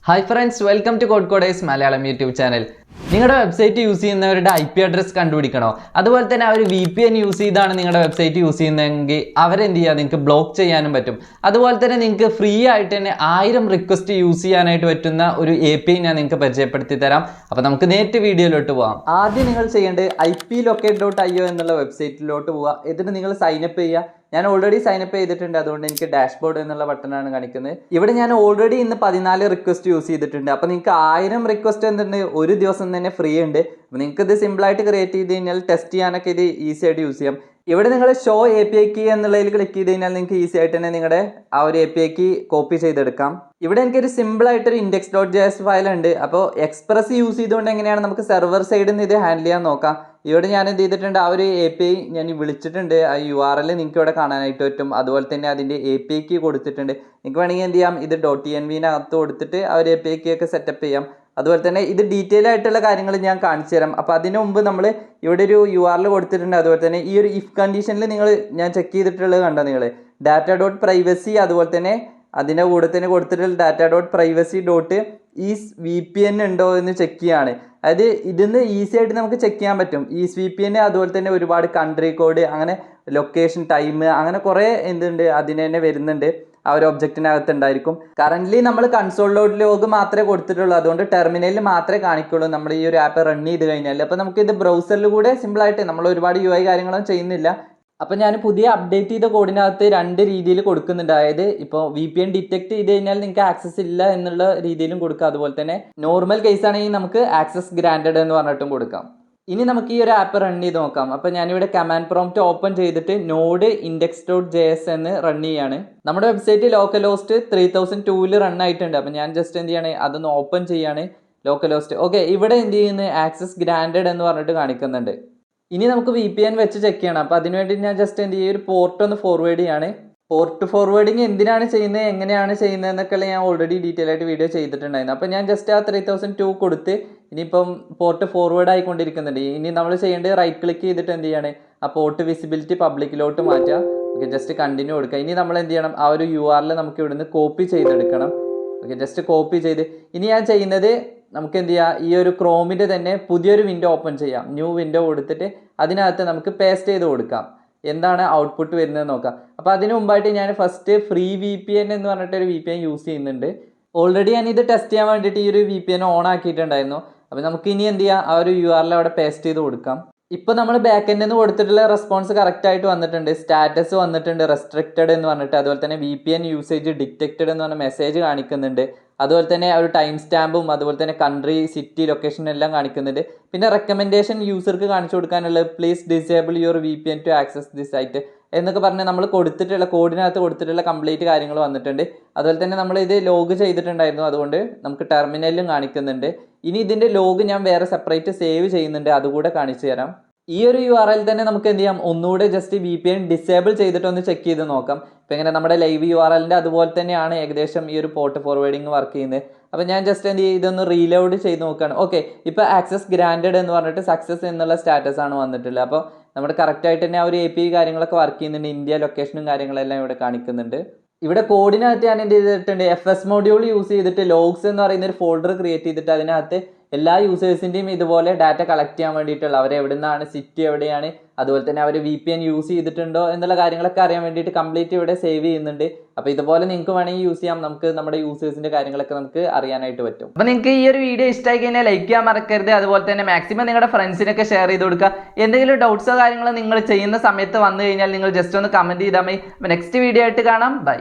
Hi friends, welcome to code coders Malayalam YouTube channel. നിങ്ങളുടെ website use ചെയ്യുന്നവരുടെ IP address കണ്ടുപിടിക്കണോ? അതുപോലെ തന്നെ അവർ VPN യൂസ് ചെയ്താണ് നിങ്ങളുടെ വെബ്സൈറ്റ് യൂസ് ചെയ്യുന്നതെങ്കിൽ അവരെന്ത് ചെയ്യുക, നിങ്ങൾക്ക് ബ്ലോക്ക് ചെയ്യാനും പറ്റും. അതുപോലെ തന്നെ നിങ്ങൾക്ക് ഫ്രീ ആയിട്ട് തന്നെ 1000 റിക്വസ്റ്റ് യൂസ് ചെയ്യാനായിട്ട് പറ്റുന്ന ഒരു API ഞാൻ നിങ്ങൾക്ക് പരിചയപ്പെടുത്തി തരാം. അപ്പോൾ നമുക്ക് നേരിട്ട് വീഡിയോയിലോട്ട് പോകാം. ആദ്യം നിങ്ങൾ ചെയ്യേണ്ടത് iplocate.io എന്നുള്ള വെബ്സൈറ്റിലോട്ട് പോവുക. എന്നിട്ട് നിങ്ങൾ സൈനപ്പ് ചെയ്യുക. ഞാൻ ഓൾറെഡി സൈനപ്പ് ചെയ്തിട്ടുണ്ട്, അതുകൊണ്ട് എനിക്ക് ഡാഷ്ബോർഡ് എന്നുള്ള ബട്ടണാണ് കാണിക്കുന്നത്. ഇവിടെ ഞാൻ ഓൾറെഡി ഇന്ന് 14 റിക്വസ്റ്റ് യൂസ് ചെയ്തിട്ടുണ്ട്. അപ്പോൾ നിങ്ങൾക്ക് 1000 റിക്വസ്റ്റ് എന്തുണ്ട്, ഒരു ദിവസം തന്നെ ഫ്രീ ഉണ്ട്. അപ്പോൾ നിങ്ങൾക്ക് ഇത് സിമ്പിളായിട്ട് ക്രിയേറ്റ് ചെയ്ത് കഴിഞ്ഞാൽ ടെസ്റ്റ് ചെയ്യാനൊക്കെ ഇത് ഈസി ആയിട്ട് യൂസ് ചെയ്യാം. ഇവിടെ നിങ്ങൾ ഷോ API കീ എന്നുള്ളതിൽ ക്ലിക്ക് ചെയ്ത് കഴിഞ്ഞാൽ നിങ്ങൾക്ക് ഈസി ആയിട്ട് തന്നെ നിങ്ങളുടെ ആ ഒരു API കീ കോപ്പി ചെയ്തെടുക്കാം. ഇവിടെ എനിക്കൊരു സിമ്പിളായിട്ടൊരു index.js ഫയൽ ഉണ്ട്. അപ്പോൾ എക്സ്പ്രസ് യൂസ് ചെയ്തുകൊണ്ട് എങ്ങനെയാണ് നമുക്ക് സെർവർ സൈഡിൽ നിന്ന് ഇത് ഹാൻഡിൽ ചെയ്യാൻ നോക്കാം. ഇവിടെ ഞാൻ എന്ത് ചെയ്തിട്ടുണ്ട്, ആ ഒരു API ഞാൻ വിളിച്ചിട്ടുണ്ട്. ആ URL നിങ്ങൾക്ക് ഇവിടെ കാണാനായിട്ട് പറ്റും. അതുപോലെ തന്നെ അതിൻ്റെ API കീ കൊടുത്തിട്ടുണ്ട്. നിങ്ങൾക്ക് വേണമെങ്കിൽ എന്ത് ചെയ്യാം, ഇത് .env കൊടുത്തിട്ട് ആ ഒരു API കീ ഒക്കെ സെറ്റപ്പ് ചെയ്യാം. അതുപോലെ തന്നെ ഇത് ഡീറ്റെയിൽ ആയിട്ടുള്ള കാര്യങ്ങൾ ഞാൻ കാണിച്ചു തരാം. അപ്പോൾ അതിന് മുമ്പ് നമ്മൾ ഇവിടെ ഒരു URL കൊടുത്തിട്ടുണ്ട്. അതുപോലെ തന്നെ ഈ ഒരു ഇഫ് കണ്ടീഷനിൽ ഞാൻ ചെക്ക് ചെയ്തിട്ടുള്ളത് കണ്ടോ നിങ്ങൾ, data.privacy അതുപോലെ തന്നെ അതിൻ്റെ കൂടെ തന്നെ കൊടുത്തിട്ടുള്ള data.privacy.is VPN ഉണ്ടോ എന്ന് ചെക്ക് ചെയ്യാണ്. അതായത് ഇതിന്ന് ഈസി ആയിട്ട് നമുക്ക് ചെക്ക് ചെയ്യാൻ പറ്റും. ഈ VPN അതുപോലെ തന്നെ ഒരുപാട് കൺട്രി കോഡ്, അങ്ങനെ ലൊക്കേഷൻ, ടൈം, അങ്ങനെ കുറേ എന്തുണ്ട് അതിന് തന്നെ വരുന്നുണ്ട്. ആ ഒരു ഒബ്ജക്റ്റിനകത്ത് ഉണ്ടായിരിക്കും. കറൻ്റ്ലി നമ്മൾ കൺസോൾ ലോഗ് മാത്രമേ കൊടുത്തിട്ടുള്ളൂ. അതുകൊണ്ട് ടെർമിനലിൽ മാത്രമേ കാണിക്കുള്ളൂ നമ്മൾ ഈ ഒരു ആപ്പ് റൺ ചെയ്ത് കഴിഞ്ഞാൽ. അപ്പോൾ നമുക്ക് ഇത് ബ്രൗസറിൽ കൂടെ സിമ്പിളായിട്ട്, നമ്മൾ ഒരുപാട് UI കാര്യങ്ങളൊന്നും ചെയ്യുന്നില്ല. അപ്പോൾ ഞാൻ പുതിയ അപ്ഡേറ്റ് ചെയ്ത കോഡിനകത്ത് 2 രീതിയിൽ കൊടുക്കുന്നുണ്ട്. അതായത് ഇപ്പോൾ VPN ഡിറ്റക്ട് ചെയ്ത് കഴിഞ്ഞാൽ നിങ്ങൾക്ക് ആക്സസ് ഇല്ല എന്നുള്ള രീതിയിലും കൊടുക്കാം. അതുപോലെ തന്നെ നോർമൽ കേസ് ആണെങ്കിൽ നമുക്ക് ആക്സസ് ഗ്രാൻഡഡ് എന്ന് പറഞ്ഞിട്ടും കൊടുക്കാം. ഇനി നമുക്ക് ഈ ഒരു ആപ്പ് റൺ ചെയ്ത് നോക്കാം. അപ്പോൾ ഞാനിവിടെ കമാൻഡ് പ്രോംപ്റ്റ് ഓപ്പൺ ചെയ്തിട്ട് നോഡ് index.js എന്ന് റൺ ചെയ്യാണ്. നമ്മുടെ വെബ്സൈറ്റ് ലോക്കൽ ഹോസ്റ്റ് 3002 റൺ ആയിട്ടുണ്ട്. അപ്പോൾ ഞാൻ ജസ്റ്റ് എന്ത് ചെയ്യണേ, അതൊന്ന് ഓപ്പൺ ചെയ്യാണ്. Local host okay. ഇവിടെ എന്ത് ചെയ്യുന്നത്, ആക്സസ് ഗ്രാൻഡഡ് എന്ന് പറഞ്ഞിട്ട് കാണിക്കുന്നുണ്ട്. ഇനി നമുക്ക് VPN വെച്ച് ചെക്ക് ചെയ്യണം. അപ്പോൾ അതിനുവേണ്ടി ഞാൻ ജസ്റ്റ് എന്ത് ചെയ്യും, ഒരു പോർട്ട് ഒന്ന് ഫോർവേഡ് ചെയ്യാണ്. പോർട്ട് ഫോർവേഡിങ് എന്തിനാണ് ചെയ്യുന്നത്, എങ്ങനെയാണ് ചെയ്യുന്നത് എന്നൊക്കെ ഞാൻ ഓൾറെഡി ഡീറ്റെയിൽ ആയിട്ട് വീഡിയോ ചെയ്തിട്ടുണ്ടായിരുന്നു. അപ്പോൾ ഞാൻ ജസ്റ്റ് ആ 3002 കൊടുത്ത് ഇനിയിപ്പം പോർട്ട് ഫോർവേഡ് ആയിക്കൊണ്ടിരിക്കുന്നുണ്ട്. ഇനി നമ്മൾ ചെയ്യേണ്ടത് റൈറ്റ് ക്ലിക്ക് ചെയ്തിട്ട് എന്ത് ചെയ്യണേ, ആ പോർട്ട് വിസിബിലിറ്റി പബ്ലിക്കിലോട്ട് മാറ്റുക. ഓക്കെ, ജസ്റ്റ് കണ്ടിന്യൂ കൊടുക്കുക. ഇനി നമ്മൾ എന്ത് ചെയ്യണം, ആ ഒരു URL നമുക്ക് ഇവിടുന്ന് കോപ്പി ചെയ്തെടുക്കണം. ഓക്കെ, ജസ്റ്റ് കോപ്പി ചെയ്ത് ഇനി ഞാൻ ചെയ്യുന്നത്, നമുക്ക് എന്ത് ചെയ്യാം, ഈ ഒരു ക്രോമിൻ്റെ തന്നെ പുതിയൊരു വിൻഡോ ഓപ്പൺ ചെയ്യാം. ന്യൂ വിൻഡോ കൊടുത്തിട്ട് അതിനകത്ത് നമുക്ക് പേസ്റ്റ് ചെയ്ത് കൊടുക്കാം. എന്താണ് ഔട്ട്പുട്ട് വരുന്നത് നോക്കാം. അപ്പോൾ അതിന് മുമ്പായിട്ട് ഞാൻ ഫസ്റ്റ് ഫ്രീ VPN എന്ന് പറഞ്ഞിട്ടൊരു VPN യൂസ് ചെയ്യുന്നുണ്ട്. ഓൾറെഡി ഞാൻ ഇത് ടെസ്റ്റ് ചെയ്യാൻ വേണ്ടിയിട്ട് ഈ ഒരു VPN ഓൺ ആക്കിയിട്ടുണ്ടായിരുന്നു. അപ്പോൾ നമുക്ക് ഇനി എന്ത് ചെയ്യാം, ആ ഒരു URL അവിടെ പേസ്റ്റ് ചെയ്ത് കൊടുക്കാം. ഇപ്പോൾ നമ്മൾ ബാക്ക് എൻഡിൽ നിന്ന് കൊടുത്തിട്ടുള്ള റെസ്പോൺസ് കറക്റ്റായിട്ട് വന്നിട്ടുണ്ട്. സ്റ്റാറ്റസ് വന്നിട്ടുണ്ട് റെസ്ട്രിക്റ്റഡ് എന്ന് പറഞ്ഞിട്ട്. അതുപോലെ തന്നെ VPN യൂസേജ് ഡിറ്റക്റ്റഡ് എന്ന് പറഞ്ഞ മെസ്സേജ് കാണിക്കുന്നുണ്ട്. അതുപോലെ തന്നെ ഒരു ടൈം സ്റ്റാമ്പും അതുപോലെ തന്നെ കൺട്രി, സിറ്റി, ലൊക്കേഷൻ എല്ലാം കാണിക്കുന്നുണ്ട്. പിന്നെ റെക്കമെൻഡേഷൻ യൂസർക്ക് കാണിച്ചു കൊടുക്കാനുള്ളത് please disable your VPN to access this site എന്നൊക്കെ പറഞ്ഞ് നമ്മൾ കൊടുത്തിട്ടുള്ള കോഡിനകത്ത് കൊടുത്തിട്ടുള്ള കംപ്ലീറ്റ് കാര്യങ്ങൾ വന്നിട്ടുണ്ട്. അതുപോലെ തന്നെ നമ്മൾ ഇത് ലോഗ് ചെയ്തിട്ടുണ്ടായിരുന്നു, അതുകൊണ്ട് നമുക്ക് ടെർമിനലിലും കാണിക്കുന്നുണ്ട്. ഇനി ഇതിൻ്റെ ലോഗ് ഞാൻ വേറെ സെപ്പറേറ്റ് സേവ് ചെയ്യുന്നുണ്ട്, അതുകൂടെ കാണിച്ചു തരാം. ഈ ഒരു URL തന്നെ നമുക്ക് എന്ത് ചെയ്യാം, ഒന്നുകൂടെ ജസ്റ്റ് VPN ഡിസേബിൾ ചെയ്തിട്ടൊന്ന് ചെക്ക് ചെയ്ത് നോക്കാം. ഇപ്പോൾ ഇങ്ങനെ നമ്മുടെ ലൈവ് URLൻ്റെ അതുപോലെ തന്നെയാണ് ഏകദേശം ഈ ഒരു പോർട്ട് ഫോർവേഡിങ് വർക്ക് ചെയ്യുന്നത്. അപ്പോൾ ഞാൻ ജസ്റ്റ് എന്ത് ചെയ്യും, ഇതൊന്ന് റീലോഡ് ചെയ്ത് നോക്കുകയാണ്. ഓക്കെ, ഇപ്പോൾ ആക്സസ് ഗ്രാൻഡഡ് എന്ന് പറഞ്ഞിട്ട് സക്സസ് എന്നുള്ള സ്റ്റാറ്റസ് ആണ് വന്നിട്ടുള്ളത്. അപ്പോൾ നമ്മുടെ കറക്റ്റായിട്ട് തന്നെ ആ ഒരു API കാര്യങ്ങളൊക്കെ വർക്ക് ചെയ്യുന്നുണ്ട്. ഇന്ത്യ ലൊക്കേഷനും കാര്യങ്ങളെല്ലാം ഇവിടെ കാണിക്കുന്നുണ്ട്. ഇവിടെ കോഡിനകത്ത് ഞാൻ എന്ത് ചെയ്തിട്ടുണ്ട്, FS മൊഡ്യൂൾ യൂസ് ചെയ്തിട്ട് ലോഗ്സ് എന്ന് പറയുന്ന ഒരു ഫോൾഡർ ക്രിയേറ്റ് ചെയ്തിട്ട് അതിനകത്ത് എല്ലാ യൂസേഴ്സിൻ്റെയും ഇതുപോലെ ഡാറ്റ കളക്ട് ചെയ്യാൻ വേണ്ടിയിട്ടുള്ള, അവർ എവിടെ നിന്നാണ്, സിറ്റി എവിടെയാണ്, അതുപോലെ തന്നെ അവർ VPN യൂസ് ചെയ്തിട്ടുണ്ടോ എന്നുള്ള കാര്യങ്ങളൊക്കെ അറിയാൻ വേണ്ടിയിട്ട് കംപ്ലീറ്റ് ഇവിടെ സേവ് ചെയ്യുന്നുണ്ട്. അപ്പോൾ ഇതുപോലെ നിങ്ങൾക്ക് വേണമെങ്കിൽ യൂസ് ചെയ്യാം. നമുക്ക് നമ്മുടെ യൂസേഴ്സിൻ്റെ കാര്യങ്ങളൊക്കെ നമുക്ക് അറിയാനായിട്ട് പറ്റും. അപ്പോൾ നിങ്ങൾക്ക് ഈ ഒരു വീഡിയോ ഇഷ്ടമായി കഴിഞ്ഞാൽ ലൈക്ക് ചെയ്യാൻ മറക്കരുത്. അതുപോലെ തന്നെ മാക്സിമം നിങ്ങളുടെ ഫ്രണ്ട്സിനൊക്കെ ഷെയർ ചെയ്ത് കൊടുക്കുക. എന്തെങ്കിലും ഡൗട്ട്സോ കാര്യങ്ങളോ നിങ്ങൾ ചെയ്യുന്ന സമയത്ത് വന്നു കഴിഞ്ഞാൽ നിങ്ങൾ ജസ്റ്റ് ഒന്ന് കമൻറ്റ് ചെയ്താൽ മതി. അപ്പോൾ നെക്സ്റ്റ് വീഡിയോ ആയിട്ട് കാണാം. ബൈ.